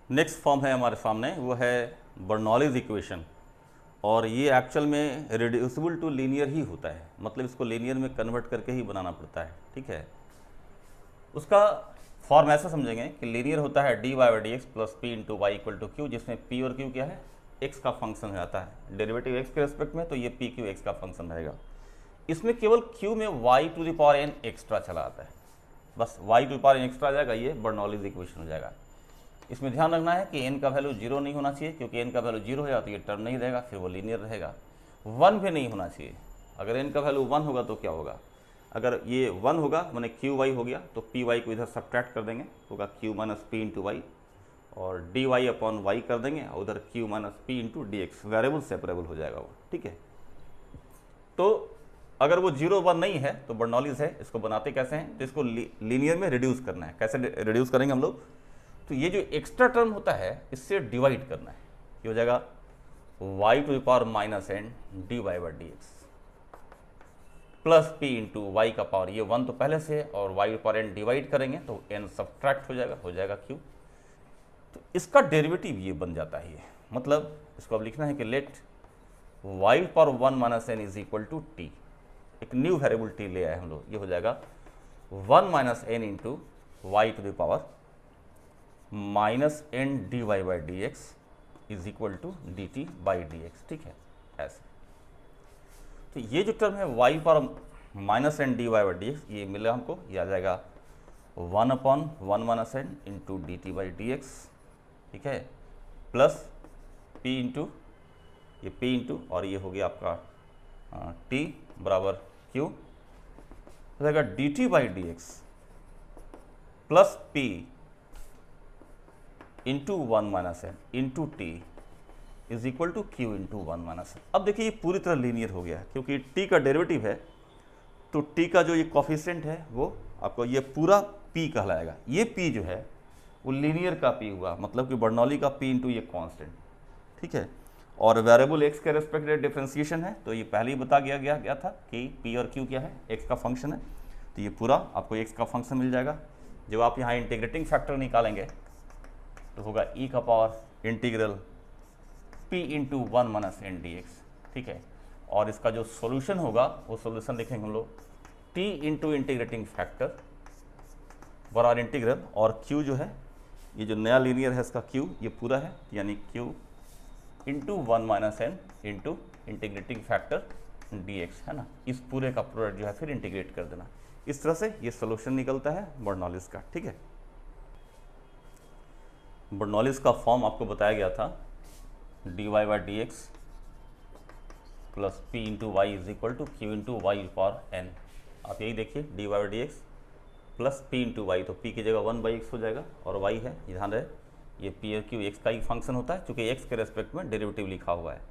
Next form है हमारे सामने, वो है बर्नौलीज इक्वेशन, और ये एक्चुअल में रिड्यूसिबल टू लीनियर ही होता है, मतलब इसको लीनियर में कन्वर्ट करके ही बनाना पड़ता है। ठीक है, उसका फॉर्म ऐसा समझेंगे कि लीनियर होता है dy by D x plus P into Y equal to Q, जिसमें p और q क्या है, x का फंक्शन हो जाता है। डेरिवेटिव x के रेस्पेक्ट में तो ये p q x का फंक्शन रहेगा। इसमें केवल q में y to the power n extra चला आता है, बस y to the power n extra आ जाएगा, ये बर्नौलीज इक्वेशन हो जाएगा। इसमें ध्यान रखना है कि n का वैल्यू 0 नहीं होना चाहिए, क्योंकि n का वैल्यू 0 हो जाए तो ये टर्म नहीं रहेगा, फिर वो लीनियर रहेगा। 1 भी नहीं होना चाहिए, अगर n का वैल्यू 1 होगा तो क्या होगा, अगर ये 1 होगा मैंने क्यू वाई हो गया तो पी वाई को इधर सब्ट्रैक्ट कर देंगे, होगा Q minus P into Y, और डी वाई अपॉन वाई कर देंगे, और उधर Q minus P into D X, variable separable हो जाएगा वो। ठीक है, तो अगर वो 0 1 नहीं है तो बर्नौलीज है। इसको बनाते कैसे हैं, तो इसको लीनियर में रिड्यूस करना है। कैसे रिड्यूस करेंगे हम लोग, तो ये जो एक्स्ट्रा टर्म होता है इससे डिवाइड करना है, ये हो जाएगा y to the power minus N D Y by D x plus p into Y का पावर, ये 1 तो पहले से है, और y पर n डिवाइड करेंगे तो n सब्ट्रैक्ट हो जाएगा q। तो इसका डेरिवेटिव ये बन जाता है, ये मतलब इसको अब लिखना है कि लेट y पर 1 minus N is equal to T, एक न्यू वेरिएबल t ले आए हम लोग, ये हो जाएगा 1 minus N into Y to the power minus N D Y by D X is equal to D T by D x. ठीक है, ऐसे। तो ये जो टर्म है y पर minus N D Y by D X, ये मिला हमको, ये आ जाएगा 1 upon 1 minus N into D T by D x. ठीक है, प्लस p इंटू ये p इंटू, और ये हो गया आपका t बराबर q, हो जाएगा D T by D x plus p into 1 minus N into T is equal to Q into 1 minus N. अब देखिए ये पूरी तरह लीनियर हो गया है, क्योंकि t का डेरिवेटिव है, तो t का जो ये कॉफिशिएंट है वो आपको ये पूरा p कहलाएगा। ये p जो है वो लीनियर का p हुआ, मतलब कि बर्नौली का p इंटू ये कांस्टेंट। ठीक है, और वेरिएबल x के रेस्पेक्ट डिफरेंशिएशन है, तो ये पहले ही बता गया था कि p और q क्या है, x का फंक्शन है, तो ये पूरा आपको x का फंक्शन मिल जाएगा। जब आप यहाँ इंटीग्रेटिंग फैक्टर निकालेंगे तो होगा e का power integral p into 1 minus N D x. ठीक है, और इसका जो सॉल्यूशन होगा वो सॉल्यूशन लिखेंगे हम लोग t इंटू इंटीग्रेटिंग फैक्टर बराबर इंटीग्रल, और q जो है ये जो नया लीनियर है इसका q ये पूरा है, यानी q into 1 minus N into integrating factor dx है ना, इस पूरे का प्रोडक्ट जो है फिर इंटीग्रेट कर देना। इस तरह से ये सोल्यूशन निकलता है बर्नौलीज का। ठीक है, बर्नौलीज का फॉर्म आपको बताया गया था, dy by D x plus P into Y is equal to Q into Y power N. आप यही देखिए dy by D x plus P into Y, तो p की जगह 1 बाई एक्स हो जाएगा, और y है, ध्यान रहे ये p और q x का ही फंक्शन होता है, क्योंकि x के रेस्पेक्ट में डेरिवेटिव लिखा हुआ है,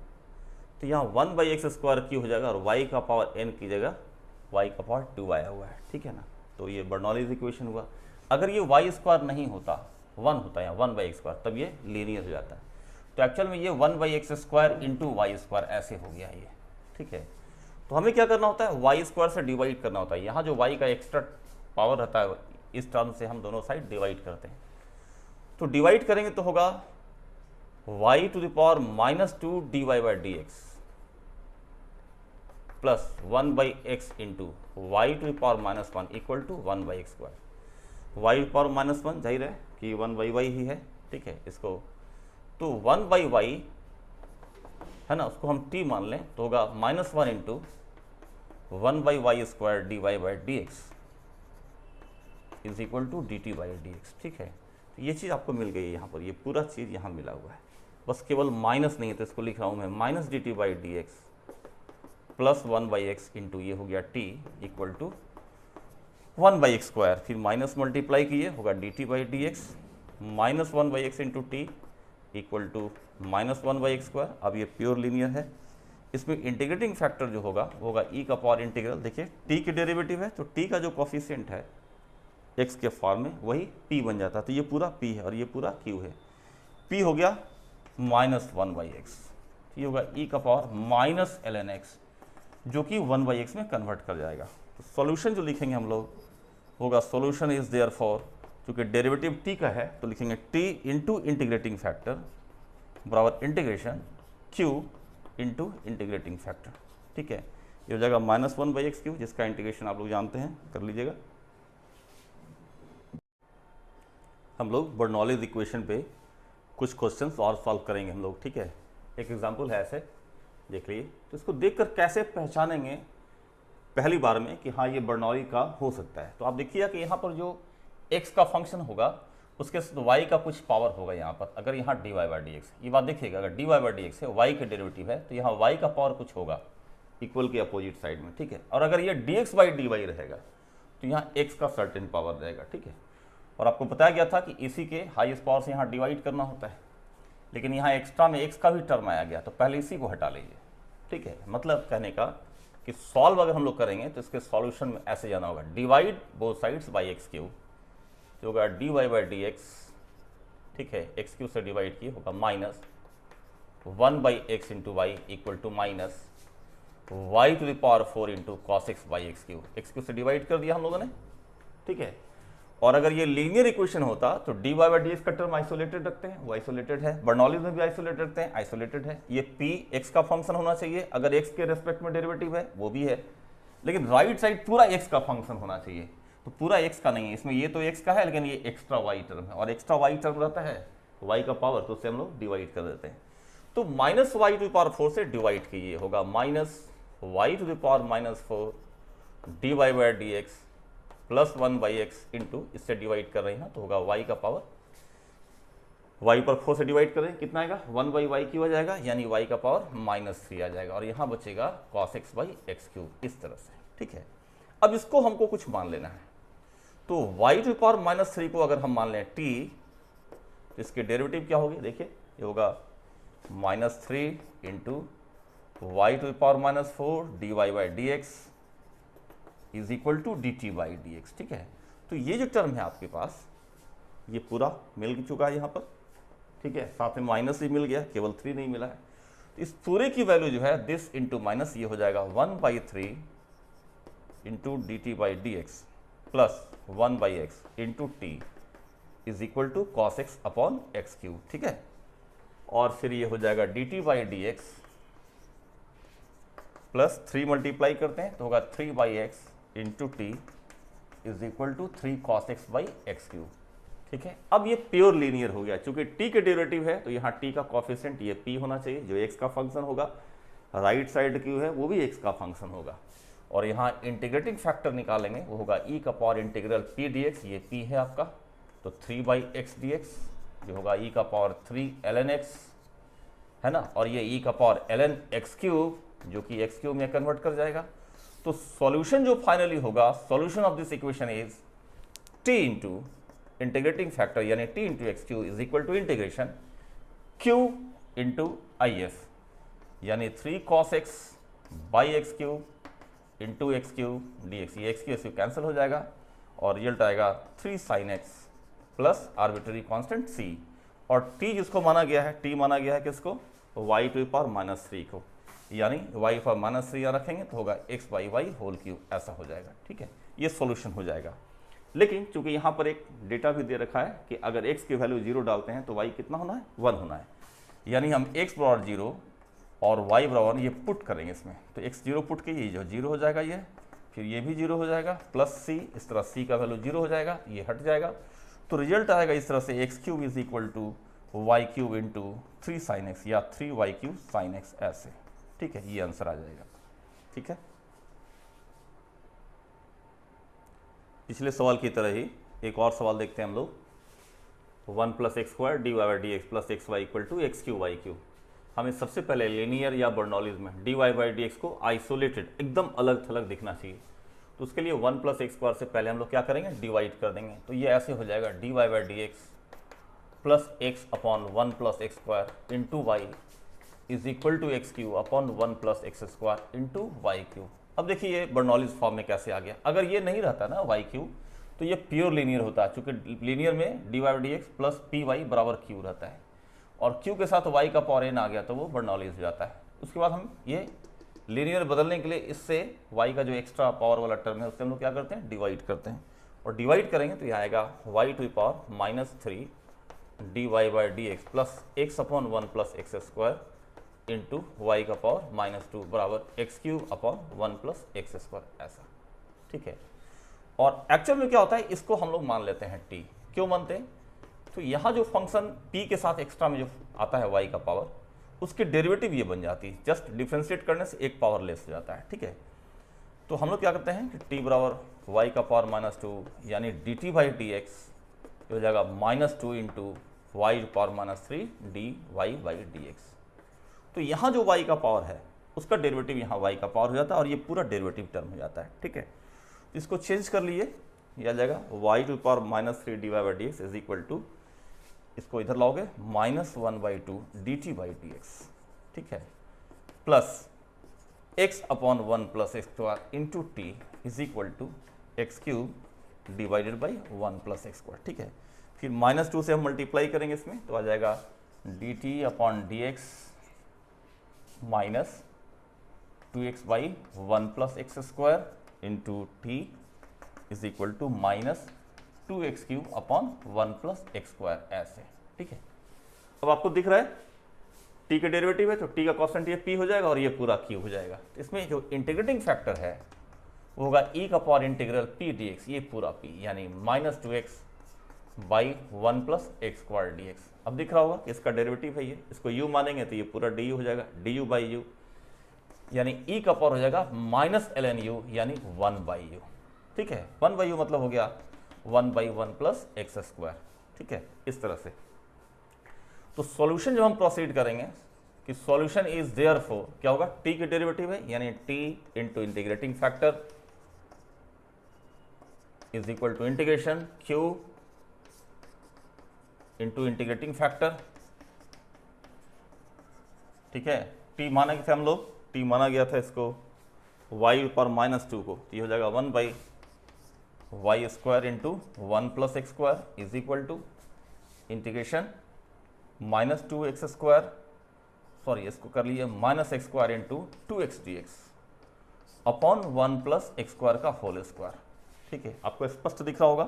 तो यहाँ 1 बाई एक्स स्क्वायर क्यू हो जाएगा, और y का पावर n की जगह y का पावर 2 आया हुआ है। ठीक है ना, तो ये बर्नौलीज इक्वेशन हुआ। अगर ये y स्क्वायर नहीं होता, 1 होता है, यहाँ 1 बाई एक्स स्क्वायर, तब ये लीनियर हो जाता है। तो एक्चुअल में ये 1 by X square into Y square ऐसे हो गया ये। ठीक है, तो हमें क्या करना होता है, वाई स्क्वायर से डिवाइड करना होता है। यहाँ जो वाई का एक्स्ट्रा पावर रहता है इस टर्म से हम दोनों साइड डिवाइड करते हैं, तो डिवाइड करेंगे तो होगा y to the power minus 2 D Y by D x plus 1 by X into Y to the power minus 1 equal to 1 by X square. Y power minus 1 जाहिर है कि 1 बाई वाई ही है। ठीक है, इसको तो 1 बाई वाई है ना, उसको हम t मान लें तो होगा minus 1 into 1 by Y square D Y by D X is equal to D T by D x. ठीक है, तो ये चीज़ आपको मिल गई है यहाँ पर, ये पूरा चीज़ यहाँ मिला हुआ है, बस केवल माइनस नहीं है, तो इसको लिख रहा हूँ मैं minus D T by D x plus 1 by X into ये हो गया t equal to 1 by X square, फिर माइनस मल्टीप्लाई किए होगा D T by D X minus 1 by X into T equal to minus 1 by X square. अब ये pure linear है, इसमें इंटीग्रेटिंग फैक्टर जो होगा वो होगा e का पावर इंटीग्रल, देखिए t की डेरिवेटिव है तो t का जो कॉफिशिएंट है x के फॉर्म में वही p बन जाता है, तो ये पूरा p है और ये पूरा q है। p हो गया माइनस 1 बाई एक्स, ये होगा e का पावर माइनस ln x, जो कि 1 बाई एक्स में कन्वर्ट कर जाएगा। तो सॉल्यूशन जो लिखेंगे हम लोग होगा सॉल्यूशन इज देयर फॉर चूँकि डेरिवेटिव टी का है तो लिखेंगे टी इंटू इंटीग्रेटिंग फैक्टर बराबर integration Q into integrating factor. ठीक है, ये हो जाएगा -1/x3, जिसका इंटीग्रेशन आप लोग जानते हैं, कर लीजिएगा। हम लोग बर्नौलीज इक्वेशन पे कुछ क्वेश्चंस और सॉल्व करेंगे हम लोग। ठीक है, एक एग्जांपल है ऐसे, देख लीजिए। तो इसको देखकर कैसे पहचानेंगे पहली बार में कि हाँ ये बर्नौली का हो सकता है। तो आप देखिए कि यहाँ पर जो x का फंक्शन होगा उसके y का कुछ पावर होगा यहाँ पर। अगर यहाँ dy/dx, ये बात देखिएगा, अगर dy/dx है, y के डेरिवेटिव है, तो यहाँ y का पावर कुछ होगा इक्वल के अपोजिट साइड में। ठीक है, और अगर ये dx/dy रहेगा तो यहाँ x का सर्टेन पावर रहेगा। ठीक है, और आपको बताया गया था कि इसी के हाईएस्ट पावर से यहाँ डिवाइड करना होता है, लेकिन यहाँ एक्स्ट्रा में x का भी टर्म आया गया, तो पहले इसी को हटा लीजिए। ठीक है, मतलब कहने का कि सॉल्व अगर हम लोग करेंगे तो इसके सॉल्यूशन में ऐसे जाना होगा, divide both sides by x3, जो होगा dy/dx। ठीक है, x3 से डिवाइड किए होगा -1/x into Y equal to -y⁴ into cos x/x3। x3 से डिवाइड कर दिया हम लोगों ने। ठीक है, और अगर ये लीनियर इक्वेशन होता तो dy/dx का टर्म आइसोलेटेड रखते हैं, वो आइसोलेटेड है, बर्नौलीज में भी आइसोलेटेड रखते हैं, आइसोलेटेड है। ये p x का फंक्शन होना चाहिए, अगर x के रेस्पेक्ट में डेरिवेटिव है वो भी है, लेकिन राइट साइड पूरा x का फंक्शन होना चाहिए। तो पूरा x का नहीं है इसमें, ये तो x का है, लेकिन ये एक्स्ट्रा y टर्म है, और एक्स्ट्रा y टर्म रहता है y का पावर, तो उससे हम लोग डिवाइड कर देते हैं। तो -y⁴ से डिवाइड कीजिए, होगा -y⁻⁴ dy/dx +1/x इंटू, इससे डिवाइड कर रहे हैं तो होगा y का पावर, y/4 से डिवाइड करें कितना आएगा, 1/y3 हो जाएगा, यानी y का पावर -3 आ जाएगा, और यहाँ बचेगा cos x/x3 इस तरह से। ठीक है, अब इसको हमको कुछ मान लेना है। तो y⁻³ को अगर हम मान लें t, तो इसके डेरिवेटिव क्या होगी, देखिए ये होगा -3 into y⁻⁴ dy/dx is equal to dt/dx। ठीक है, तो ये जो टर्म है आपके पास ये पूरा मिल चुका है यहाँ पर। ठीक है, साथ में माइनस भी मिल गया, केवल 3 नहीं मिला है। तो इस पूरे की वैल्यू जो है दिस इंटू माइनस, ये हो जाएगा 1/3 into dt/dx plus 1/x into t is equal to cos x/x3। ठीक है, और फिर ये हो जाएगा dt/dx प्लस 3 मल्टीप्लाई करते हैं तो होगा 3/x into T is equal to 3 cos x/x3। ठीक है, अब ये प्योर लीनियर हो गया, चूंकि t के डेरिवेटिव है तो यहाँ t का कोफिशिएंट ये p होना चाहिए, जो x का फंक्शन होगा। राइट साइड क्यू है वो भी x का फंक्शन होगा, और यहाँ इंटीग्रेटिंग फैक्टर निकालेंगे, वो होगा e⁻⁴ p dx, ये p है आपका, तो 3/x dx जो होगा e⁻³ ln x, है ना, और ये e⁻ln x3 जो कि x3 में कन्वर्ट कर जाएगा। तो सॉल्यूशन जो फाइनली होगा, solution of this equation is t into integrating factor यानी t into x3 is equal to integration q into is, यानी 3 cos x/x3 into x3 dx, ये x3 कैंसिल हो जाएगा, और रिजल्ट आएगा 3 sin x plus arbitrary constant c, और t जिसको माना गया है, t माना गया है किसको, y⁻³ को, यानी y⁻³ यहाँ रखेंगे तो होगा x/y3, ऐसा हो जाएगा। ठीक है, ये सॉल्यूशन हो जाएगा। लेकिन चूंकि यहाँ पर एक डेटा भी दे रखा है कि अगर x की वैल्यू 0 डालते हैं तो y कितना होना है, 1 होना है, यानी हम x बराबर 0 और y बराबर ये पुट करेंगे इसमें, तो x 0 पुट कीजिए, जो 0 हो जाएगा ये, फिर ये भी 0 हो जाएगा, प्लस c, इस तरह c का वैल्यू 0 हो जाएगा, ये हट जाएगा, तो रिजल्ट आएगा इस तरह से x³ is equal to y³ into 3 sin x या 3y³ sin x ऐसे। ठीक है, ये आंसर आ जाएगा। ठीक है, पिछले सवाल की तरह ही एक और सवाल देखते हैं हम लोग। 1 + x² dy/dx plus xy equal to x³ y³। हमें सबसे पहले लीनियर या बर्नौलीज में dy/dx को आइसोलेटेड एकदम अलग थलग दिखना चाहिए, तो उसके लिए 1 + x² से पहले हम लोग क्या करेंगे, डिवाइड कर देंगे, तो ये ऐसे हो जाएगा dy/dx plus x/1 + x² into Y is equal to x³ upon 1 + x² into y³। अब देखिए ये बर्नौलीज फॉर्म में कैसे आ गया। अगर ये नहीं रहता ना y³ तो ये प्योर लीनियर होता है, चूंकि लीनियर में dy/dx प्लस py बराबर q रहता है, और q के साथ y का पावर n आ गया तो वो बर्नौलीज हो जाता है। उसके बाद हम ये लीनियर बदलने के लिए इससे y का जो एक्स्ट्रा पावर वाला टर्म है उससे हम लोग क्या करते हैं, डिवाइड करते हैं, और डिवाइड करेंगे तो यह आएगा y to power minus 3 dy by D x plus X upon 1 plus X square into Y का पावर माइनस 2 बराबर X cube upon 1 plus X square, ऐसा। ठीक है, और एक्चुअल में क्या होता है, इसको हम लोग मान लेते हैं t। क्यों मानते हैं, तो यहाँ जो फंक्शन p के साथ एक्स्ट्रा में जो आता है y का पावर, उसकी डेरिवेटिव ये बन जाती है, जस्ट डिफ्रेंशिएट करने से एक पावर लेस हो जाता है। ठीक है, तो हम लोग क्या करते हैं कि t बराबर y का पावर माइनस 2 यानी dt बाई डी एक्स हो जाएगा minus 2 into Y power minus 3 dy by D X. तो यहाँ जो y का पावर है उसका डेरिवेटिव यहाँ y का पावर हो जाता है और ये पूरा डेरिवेटिव टर्म हो जाता है। ठीक है, इसको चेंज कर लिए, यह आ जाएगा y to power minus 3 dy by D X is equal to, इसको इधर लाओगे minus 1/2 dt by D x. ठीक है, plus x upon 1 plus X square into T is equal to x cube divided by 1 plus X square. ठीक है, फिर minus 2 से हम मल्टीप्लाई करेंगे इसमें, तो आ जाएगा dt upon D X minus 2x by 1 plus X square into T is equal to minus 2x cube upon 1 plus X square, ऐसे। ठीक है, अब आपको दिख रहा है t का डेरिवेटिव है तो t का कांस्टेंट ये p हो जाएगा और ये पूरा q हो जाएगा। तो इसमें जो इंटीग्रेटिंग फैक्टर है वो होगा e का पावर इंटीग्रल p dx, ये पूरा p यानी minus 2x by 1 plus X square D x. अब दिख रहा होगा कि इसका डेरिवेटिव है ये, इसको u मानेंगे तो ये पूरा du हो जाएगा, du बाई u यानी e का पावर हो जाएगा माइनस ln u यानी 1 बाई u। ठीक है, 1 बाई u मतलब हो गया 1 बाई 1 प्लस एक्स स्क्वायर। ठीक है, इस तरह से। तो सॉल्यूशन जब हम प्रोसीड करेंगे कि सॉल्यूशन इज देयर फॉर, क्या होगा, t की डेरिवेटिव है यानी t into integrating factor is equal to integration q into integrating factor. ठीक है, t माना थे हम लोग, t माना गया था इसको y पर माइनस 2 को, ये हो जाएगा 1 by Y square into 1 plus X square is equal to integration minus 2x square, sorry इसको कर लिए minus X square into 2x D X upon 1 plus X square का होल स्क्वायर। ठीक है, आपको स्पष्ट दिख रहा होगा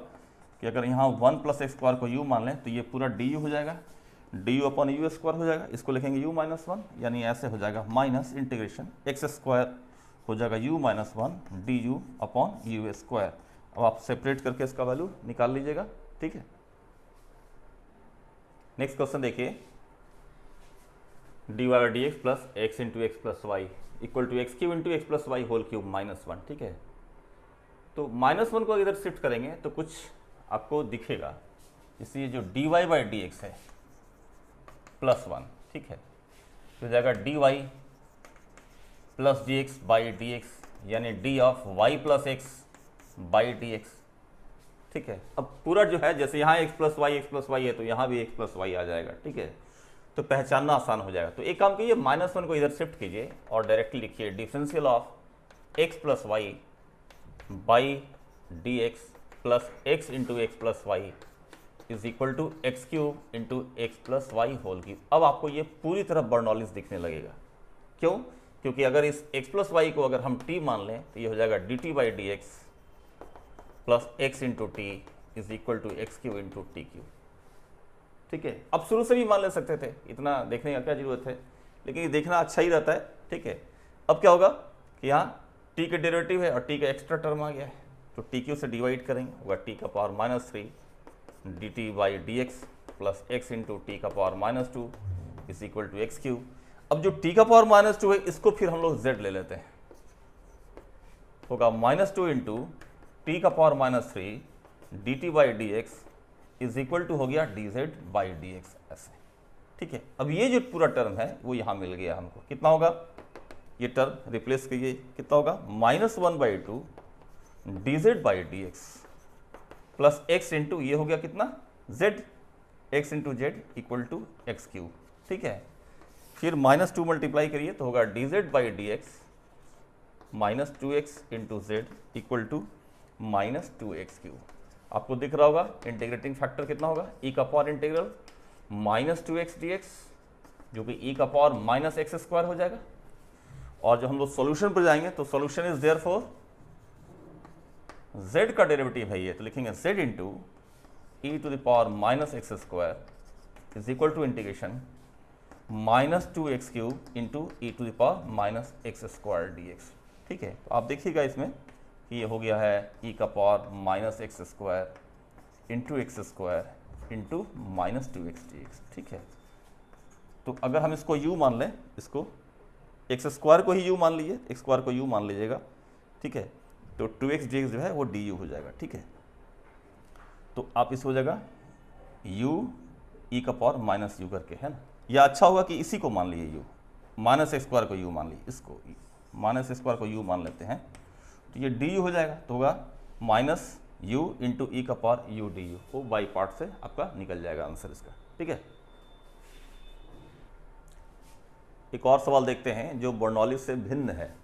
कि अगर यहाँ 1 प्लस एक्स स्क्वायर को u मान लें तो ये पूरा du हो जाएगा, du अपॉन यू स्क्वायर हो जाएगा, इसको लिखेंगे u माइनस 1 यानी ऐसे हो जाएगा माइनस इंटीग्रेशन एक्स स्क्वायर हो जाएगा u minus 1 du upon you square. अब आप सेपरेट करके इसका वैल्यू निकाल लीजिएगा। ठीक है, नेक्स्ट क्वेश्चन देखिए, dy by D x plus x into X plus Y equal to x cube into X plus Y whole cube minus 1। ठीक है, तो माइनस 1 को इधर शिफ्ट करेंगे तो कुछ आपको दिखेगा, इसलिए जो dy बाई डी एक्स है प्लस 1। ठीक है, तो जाएगा dy plus d x by D x यानी d of y plus x by D x. ठीक है, अब पूरा जो है जैसे यहाँ एक्स प्लस वाई है तो यहाँ भी एक्स प्लस वाई आ जाएगा। ठीक है, तो पहचानना आसान हो जाएगा। तो एक काम कीजिए, माइनस 1 को इधर शिफ्ट कीजिए और डायरेक्टली लिखिए differential of X plus Y by D x plus x into X plus Y is equal to x cube into X plus Y whole cube. अब आपको ये पूरी तरह बर्नौलिस दिखने लगेगा। क्यों? क्योंकि अगर इस एक्स प्लस वाई को अगर हम t मान लें तो ये हो जाएगा D T by D x plus x into T is equal to x cube into T cube. ठीक है, अब शुरू से भी मान ले सकते थे, इतना देखने का क्या जरूरत है, लेकिन ये देखना अच्छा ही रहता है। ठीक है, अब क्या होगा कि यहाँ t के डेरिवेटिव है और t का एक्स्ट्रा टर्म आ गया है, तो टी क्यू से डिवाइड करेंगे, होगा t का power minus 3 D T by D x plus x into T का power minus 2 is equal to x cube. अब जो t का पावर माइनस 2 है इसको फिर हम लोग z ले लेते हैं, होगा माइनस 2 इंटू टी का power minus 3 D T by D X is equal to हो गया D Z by D X ऐसे। ठीक है, अब ये जो पूरा टर्म है वो यहाँ मिल गया हमको, कितना होगा, ये टर्म रिप्लेस कीजिए, कितना होगा minus 1/2 D Z by D x plus x into ये हो गया कितना Z, X into Z equal to x cube. ठीक है, फिर माइनस 2 मल्टीप्लाई करिए तो होगा D Z by D X minus 2x into Z equal to minus 2x cube. आपको दिख रहा होगा इंटीग्रेटिंग फैक्टर कितना होगा, e का power integral minus 2x dx जो कि e का पावर माइनस एक्स स्क्वायर हो जाएगा। और जब हम लोग सॉल्यूशन पर जाएंगे तो solution is therefore z का डेरिवेटिव है ये, तो लिखेंगे z into E to the power minus X square is equal to integration minus 2x cube into E to the power minus X square D x. ठीक है, तो आप देखिएगा इसमें कि ये हो गया है ई का power minus X square into x square into minus 2x dx। ठीक है, तो अगर हम इसको u मान लें, इसको एक्स स्क्वायर को ही u मान लीजिए, एक्स स्क्वायर को u मान लीजिएगा। ठीक है, तो 2x dx जो है वो du हो जाएगा। ठीक है, तो आप इस हो जाएगा u ई का पावर माइनस u करके, है ना, या अच्छा होगा कि इसी को मान लीजिए u, माइनस एक्स स्क्वायर को u मान लीजिए, इसको माइनस एक्स स्क्वायर को u मान लेते हैं, तो ये du हो जाएगा, तो होगा माइनस u इंटू ई का पावर u du, वो बाई पार्ट से आपका निकल जाएगा आंसर इसका। ठीक है, एक और सवाल देखते हैं जो बर्नौली से भिन्न है।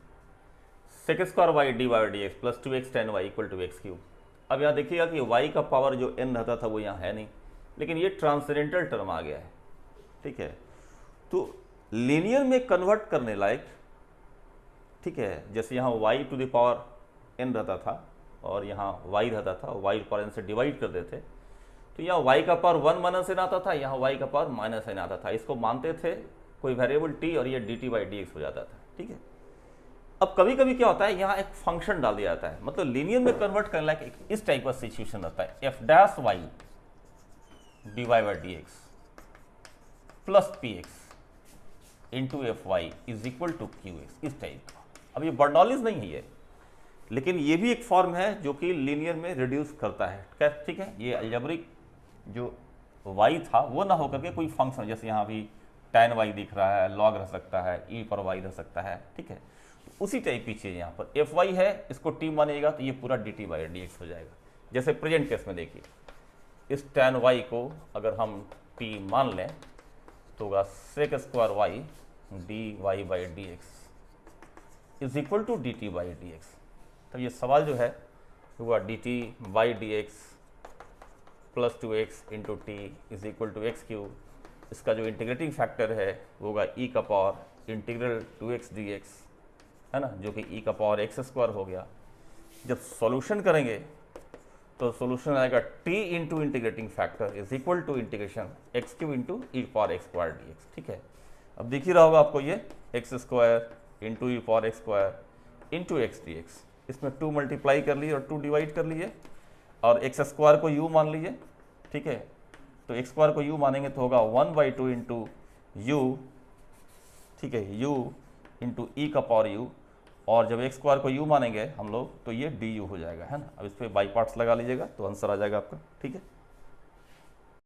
Sec square Y D Y D x plus 2x tan y equal to x cube. अब यहाँ देखिएगा कि y का पावर जो n रहता था वो यहाँ है नहीं, लेकिन ये ट्रांसेंडेंटल टर्म आ गया है। ठीक है, तो लीनियर में कन्वर्ट करने लायक, ठीक है, जैसे यहाँ y to the power n रहता था और यहाँ y रहता था, y पावर n से डिवाइड कर देते, तो यहाँ y का पावर 1 माइनस n आता था, यहाँ y का पावर माइनस n आता था। इसको मानते थे कोई वेरिएबल t और ये dt बाई dx हो जाता था। ठीक है, अब कभी कभी क्या होता है, यहाँ एक फंक्शन डाल दिया जाता है, मतलब लीनियर में कन्वर्ट करने लायक इस टाइप का सिचुएशन रहता है, f dash y dy by dx plus px into F Y is equal to Q X, इस टाइप का। अब ये बर्नौलीज नहीं है ये, लेकिन ये भी एक फॉर्म है जो कि लीनियर में रिड्यूस करता है। ठीक है, ये अलजेब्रिक जो y था वो ना होकर के कोई फंक्शन, जैसे यहाँ भी tan y दिख रहा है, log रह सकता है, e पर y रह सकता है। ठीक है, तो उसी टाइप की चीज़ यहाँ पर एफ वाई है, इसको t मानिएगा तो ये पूरा dt बाई डी एक्स हो जाएगा। जैसे प्रेजेंट केस में देखिए, इस tan y को अगर हम t मान लें तो होगा sec square Y D Y by D X is equal to D T by D X. तब ये सवाल जो है हुआ D T by D x plus 2x into T is equal to x cube. इसका जो इंटीग्रेटिंग फैक्टर है वो होगा ई का पावर इंटीग्रल 2x dx, है ना, जो कि ई का पावर एक्स स्क्वायर हो गया। जब सॉल्यूशन करेंगे तो सॉल्यूशन आएगा t into integrating factor is equal to integration x cube into e power x square D x. ठीक है, अब दिख ही रहा होगा आपको ये x square into e power x square into x d x. इसमें 2 मल्टीप्लाई कर लीजिए और 2 डिवाइड कर लीजिए और एक्स स्क्वायर को u मान लीजिए। ठीक है, तो एक्स स्क्वायर को u मानेंगे तो होगा 1/2 इंटू यू, ठीक है, u इंटू ई का पावर u, और जब एक्स स्क्वायर को u मानेंगे हम लोग तो ये du हो जाएगा, है ना। अब इस पर बाई पार्ट्स लगा लीजिएगा तो आंसर आ जाएगा आपका। ठीक है।